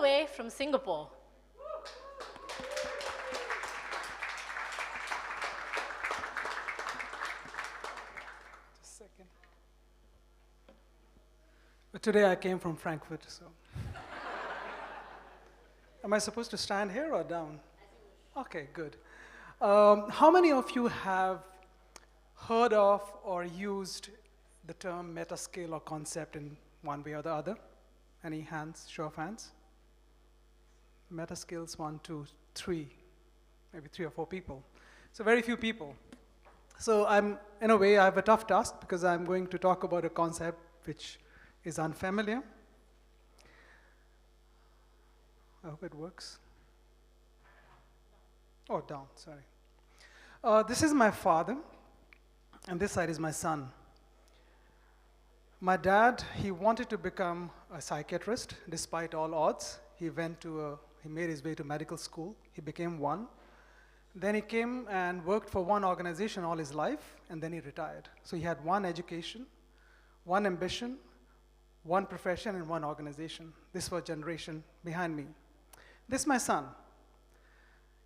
Way from Singapore. Just a second. But today I came from Frankfurt, so. Am I supposed to stand here or down? Okay, good. How many of you have heard of or used the term MetaSkill or concept in one way or the other? Any hands, show of hands? MetaSkills, 1, 2, 3, maybe 3 or 4 people. So very few people. So in a way, I have a tough task because I'm going to talk about a concept which is unfamiliar. I hope it works. Oh, down, sorry. This is my father, and this side is my son. My dad, he wanted to become a psychiatrist despite all odds. He made his way to medical school. He became one. Then he came and worked for one organization all his life, and then he retired. So he had one education, one ambition, one profession, and one organization. This was generation behind me. This is my son.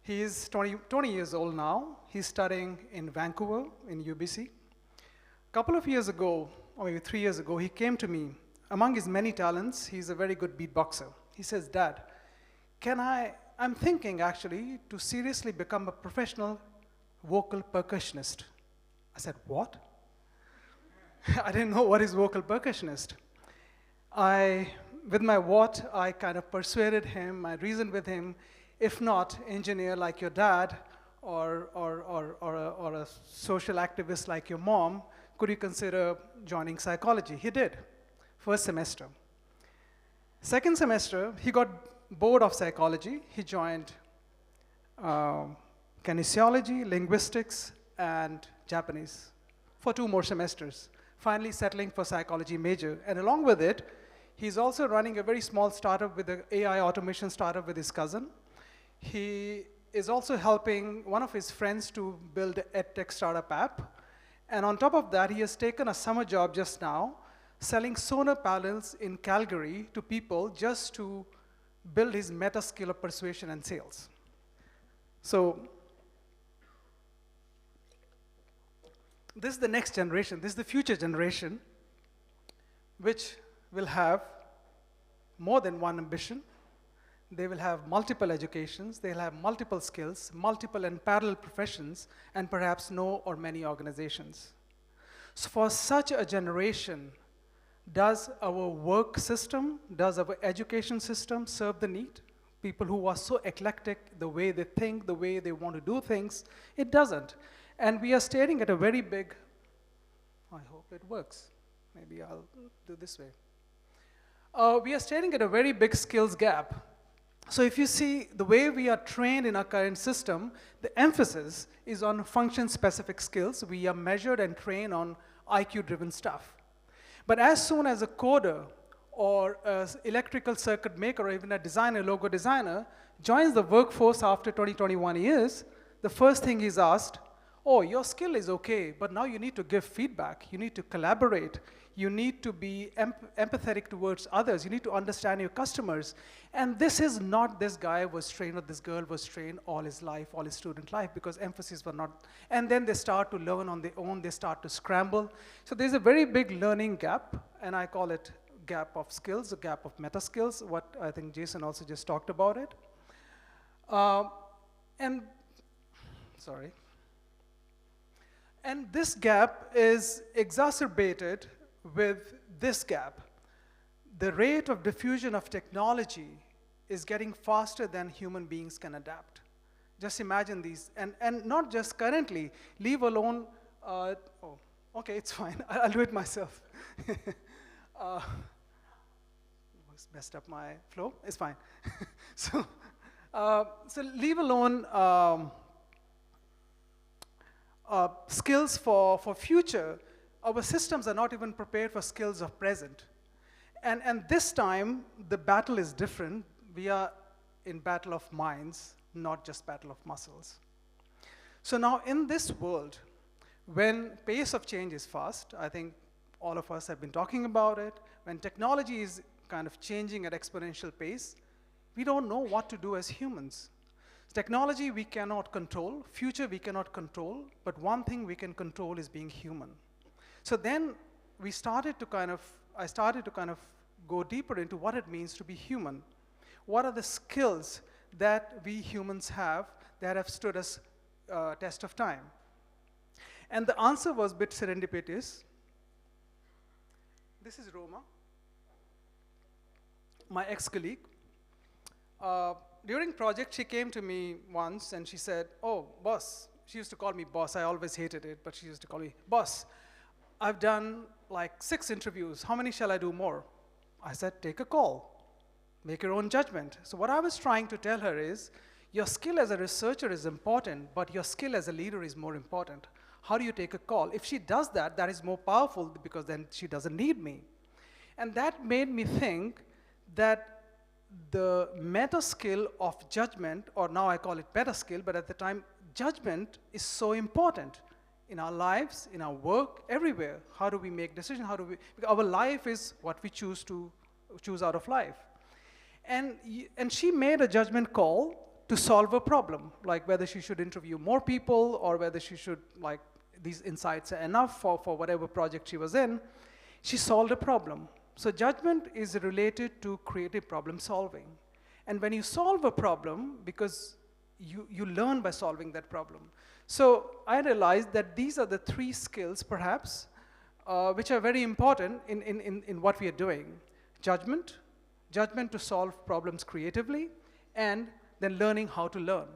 He is 20 years old now. He's studying in Vancouver, in UBC. A couple of years ago, or maybe 3 years ago, he came to me. Among his many talents, he's a very good beatboxer. He says, "Dad, I'm thinking actually to seriously become a professional vocal percussionist." I said, "What?" I didn't know what is vocal percussionist. With my what, I kind of persuaded him, I reasoned with him, if not engineer like your dad or a social activist like your mom, could you consider joining psychology? He did, first semester. Second semester, he got bored of psychology. He joined kinesiology, linguistics, and Japanese for 2 more semesters, finally settling for psychology major. And along with it, he's also running a very small startup with an AI automation startup with his cousin. He is also helping one of his friends to build an edtech startup app. And on top of that, he has taken a summer job just now, selling solar panels in Calgary to people just to build his meta skill of persuasion and sales. So this is the next generation. This is the future generation, which will have more than one ambition. They will have multiple educations. They'll have multiple skills, multiple and parallel professions, and perhaps no or many organizations. So for such a generation, does our work system, does our education system serve the need? People who are so eclectic, the way they think, the way they want to do things, it doesn't. And we are staring at a very big, I hope it works. Maybe I'll do this way. We are staring at a very big skills gap. So if you see the way we are trained in our current system, the emphasis is on function-specific skills. We are measured and trained on IQ-driven stuff. But as soon as a coder or an electrical circuit maker or even a designer, logo designer, joins the workforce after 20, 21 years, the first thing he's asked, "Oh, your skill is okay, but now you need to give feedback. You need to collaborate. You need to be empathetic towards others. You need to understand your customers." And this is not this guy was trained or this girl was trained all his life, all his student life, because emphasis were not. And then they start to learn on their own. They start to scramble. So there's a very big learning gap, and I call it gap of skills, a gap of meta skills, what I think Jason also just talked about it. And this gap is exacerbated with this gap. The rate of diffusion of technology is getting faster than human beings can adapt. Just imagine these, and not just currently, leave alone, oh, okay, it's fine, I'll do it myself. Messed up my flow, it's fine. So leave alone skills for future. Our systems are not even prepared for skills of present. And this time, the battle is different. We are in battle of minds, not just battle of muscles. So now in this world, when pace of change is fast, I think all of us have been talking about it, when technology is kind of changing at exponential pace, We don't know what to do as humans. Technology we cannot control, future we cannot control, but one thing we can control is being human. So then I started to kind of go deeper into what it means to be human. What are the skills that we humans have that have stood us test of time? And the answer was a bit serendipitous. This is Roma, my ex-colleague. During project, she came to me once and she said, oh, boss. She used to call me boss. I always hated it, but she used to call me boss. I've done like 6 interviews. How many shall I do more? I said, take a call. Make your own judgment. So what I was trying to tell her is, your skill as a researcher is important, but your skill as a leader is more important. How do you take a call? If she does that, that is more powerful because then she doesn't need me. And that made me think that the meta skill of judgment, or now I call it meta skill, but at the time, judgment is so important in our lives, in our work, everywhere. How do we make decisions? Because our life is what we choose out of life. And she made a judgment call to solve a problem, like whether she should interview more people or whether she should, like, these insights are enough for whatever project she was in. She solved a problem. So judgment is related to creative problem solving. And when you solve a problem, because you learn by solving that problem. So I realized that these are the 3 skills, perhaps, which are very important in what we are doing. Judgment to solve problems creatively, and then learning how to learn.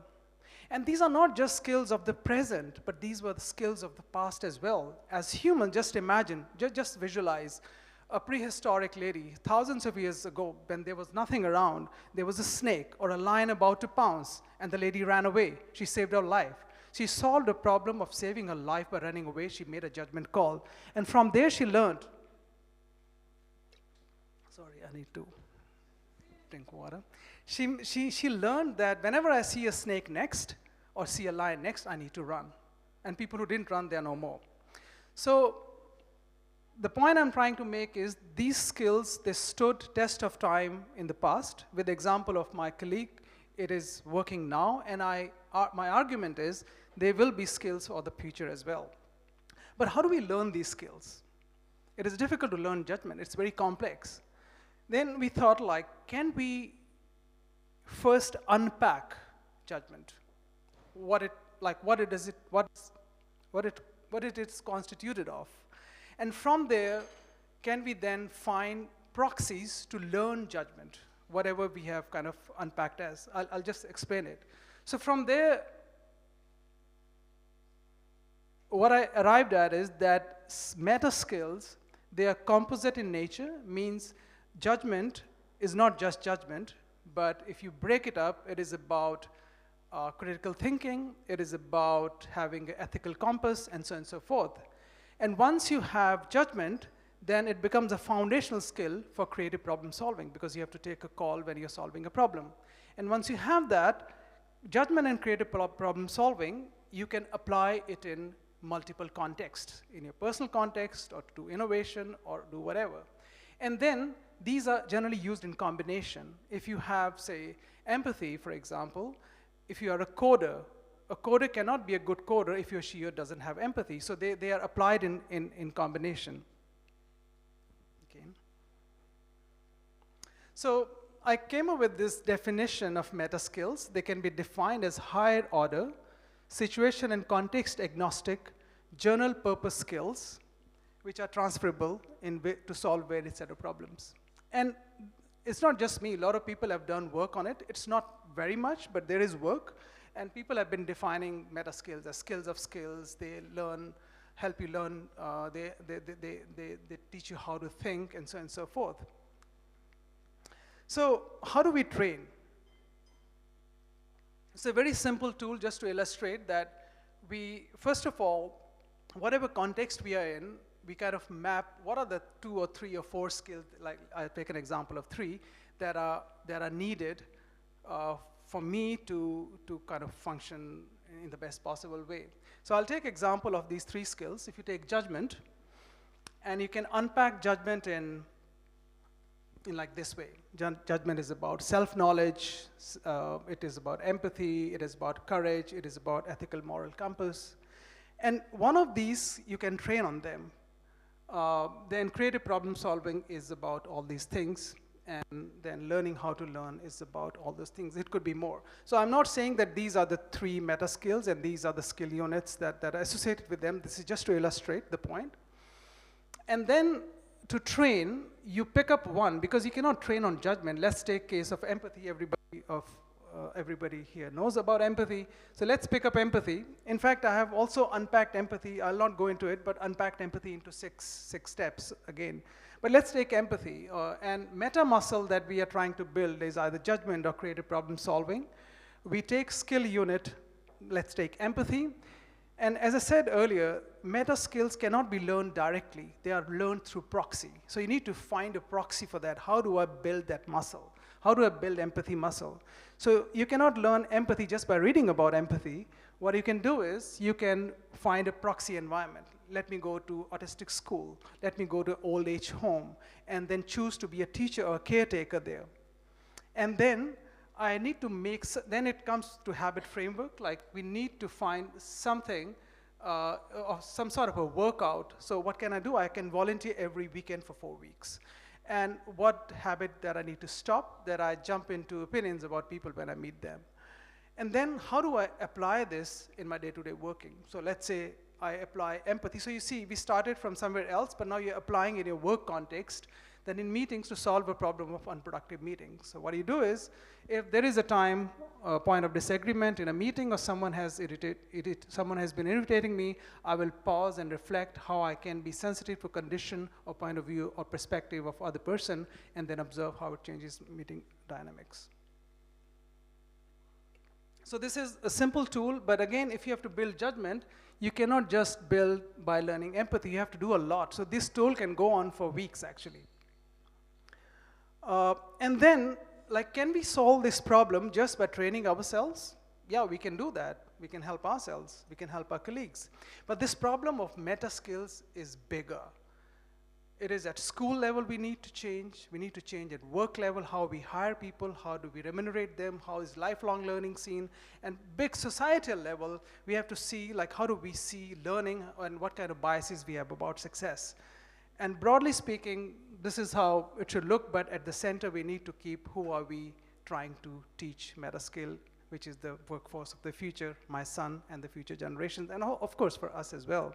And these are not just skills of the present, but these were the skills of the past as well. As humans, just imagine, just visualize, a prehistoric lady, thousands of years ago, when there was nothing around, there was a snake or a lion about to pounce, and the lady ran away. She saved her life. She solved a problem of saving her life by running away. She made a judgment call. And from there, she learned. Sorry, I need to drink water. She learned that whenever I see a snake next, or see a lion next, I need to run. And people who didn't run, they're no more. So the point I'm trying to make is these skills, they stood test of time in the past. With the example of my colleague, it is working now, and my argument is they will be skills for the future as well. But how do we learn these skills? It is difficult to learn judgment. It's very complex. Then we thought, like, can we first unpack judgment? What it is constituted of? And from there, can we then find proxies to learn judgment, whatever we have kind of unpacked as? I'll just explain it. So from there, what I arrived at is that meta skills, they are composite in nature, means judgment is not just judgment, but if you break it up, it is about critical thinking, it is about having an ethical compass, and so on and so forth. And once you have judgment, then it becomes a foundational skill for creative problem solving, because you have to take a call when you're solving a problem. And once you have that, judgment and creative problem solving, you can apply it in multiple contexts, in your personal context, or to do innovation, or do whatever. And then these are generally used in combination. If you have, say, empathy, for example, if you are a coder cannot be a good coder if he or she doesn't have empathy. So they are applied in combination. Okay. So I came up with this definition of meta skills. They can be defined as higher order, situation and context agnostic, general purpose skills, which are transferable to solve various set of problems. And it's not just me. A lot of people have done work on it. It's not very much, but there is work. And people have been defining meta skills as skills of skills. They help you learn, they teach you how to think, and so on and so forth. So how do we train? It's a very simple tool just to illustrate that first of all, whatever context we are in, we kind of map what are the 2 or 3 or 4 skills, like I'll take an example of 3, that are needed for me to kind of function in the best possible way. So I'll take example of these 3 skills. If you take judgment, and you can unpack judgment in in like this way. Judgment is about self-knowledge, it is about empathy, it is about courage, it is about ethical moral compass. And one of these, you can train on them. Then creative problem solving is about all these things, and then learning how to learn is about all those things. It could be more. So I'm not saying that these are the 3 meta skills and these are the skill units that are associated with them. This is just to illustrate the point. And then to train, you pick up one, because you cannot train on judgment. Let's take case of empathy. Everybody here knows about empathy. So let's pick up empathy. In fact, I have also unpacked empathy. I'll not go into it, but unpacked empathy into six steps again. But let's take empathy. And meta muscle that we are trying to build is either judgment or creative problem solving. We take skill unit, let's take empathy. And as I said earlier, meta skills cannot be learned directly. They are learned through proxy. So you need to find a proxy for that. How do I build that muscle? How do I build empathy muscle? So you cannot learn empathy just by reading about empathy. What you can do is you can find a proxy environment. Let me go to autistic school. Let me go to old age home, and then choose to be a teacher or a caretaker there. And then I need to make, then it comes to habit framework, like we need to find something, or some sort of a workout. So what can I do? I can volunteer every weekend for 4 weeks. And what habit that I need to stop, that I jump into opinions about people when I meet them. And then how do I apply this in my day-to-day working? So let's say I apply empathy. So you see, we started from somewhere else, but now you're applying in your work context, then in meetings to solve a problem of unproductive meetings. So what you do is, if there is a point of disagreement in a meeting, or someone has been irritating me, I will pause and reflect how I can be sensitive to condition or point of view or perspective of other person, and then observe how it changes meeting dynamics. So this is a simple tool, but again, if you have to build judgment, you cannot just build by learning empathy. You have to do a lot. So this tool can go on for weeks, actually. And then, like, can we solve this problem just by training ourselves? Yeah, we can do that. We can help ourselves. We can help our colleagues. But this problem of meta skills is bigger. It is at school level we need to change. We need to change at work level, how we hire people, how do we remunerate them, how is lifelong learning seen. And big societal level, we have to see, like, how do we see learning and what kind of biases we have about success. And broadly speaking, this is how it should look, but at the center we need to keep who are we trying to teach meta skill, which is the workforce of the future, my son and the future generations, and of course for us as well.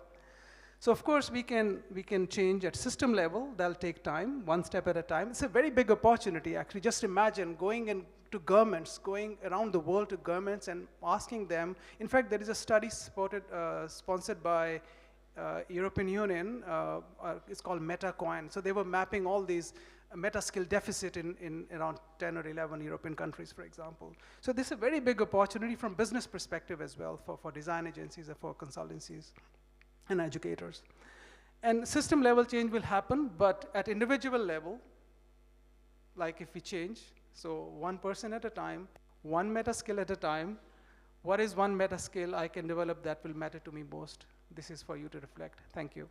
So of course we can change at system level. That'll take time, one step at a time. It's a very big opportunity, actually. Just imagine going into governments, going around the world to governments and asking them. In fact, there is a study sponsored by European Union. It's called MetaCoin. So they were mapping all these meta skill deficit in around 10 or 11 European countries, for example. So this is a very big opportunity from business perspective as well, for design agencies or for consultancies and educators. And system level change will happen, but at individual level, like if we change, so one person at a time, one meta skill at a time, what is one meta skill I can develop that will matter to me most? This is for you to reflect. Thank you.